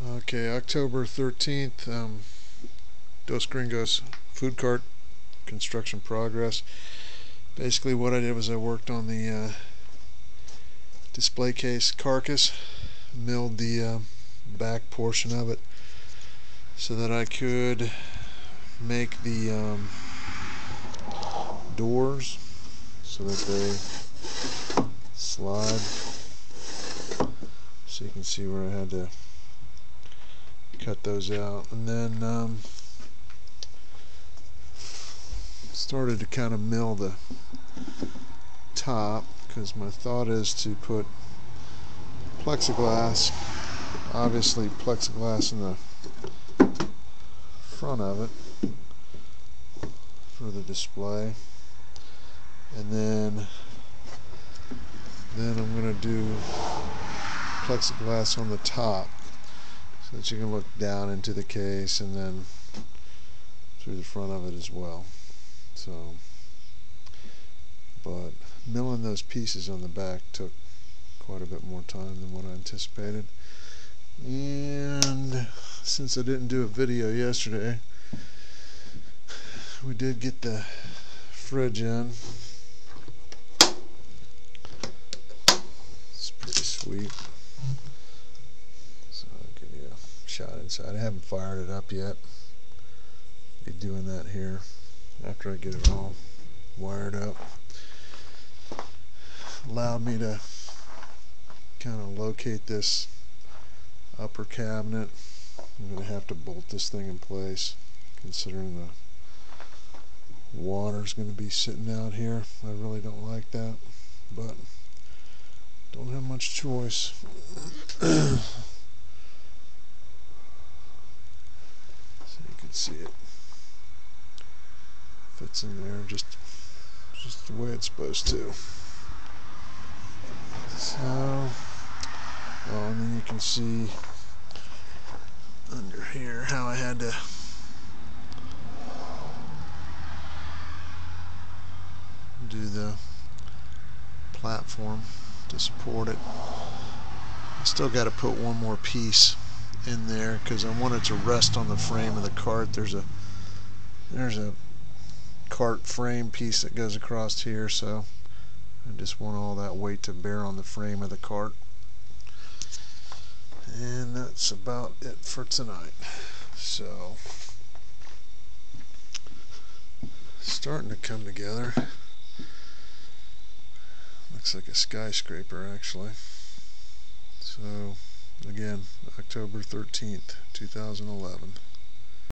Okay, October 13th, Dos Gringos food cart construction progress. Basically what I did was I worked on the display case carcass, milled the back portion of it so that I could make the doors so that they slide. So you can see where I had to cut those out, and then started to kind of mill the top, because my thought is to put plexiglass, obviously plexiglass in the front of it for the display, and then I'm going to do plexiglass on the top so that you can look down into the case and then through the front of it as well. So, but milling those pieces on the back took quite a bit more time than what I anticipated. And since I didn't do a video yesterday, we did get the fridge in. It's pretty sweet. So I'll give you a shot inside. I haven't fired it up yet. Be doing that here after I get it all wired up. Allowed me to kind of locate this upper cabinet. I'm going to have to bolt this thing in place, considering the water's going to be sitting out here. I really don't like that, but don't have much choice. So you can see it fits in there just the way it's supposed to. So, and then you can see under here how I had to do the platform to support it. I still got to put one more piece in there because I want it to rest on the frame of the cart. There's a cart frame piece that goes across here, so I just want all that weight to bear on the frame of the cart. And that's about it for tonight. So, starting to come together. Looks like a skyscraper, actually. So, again, October 13th, 2011.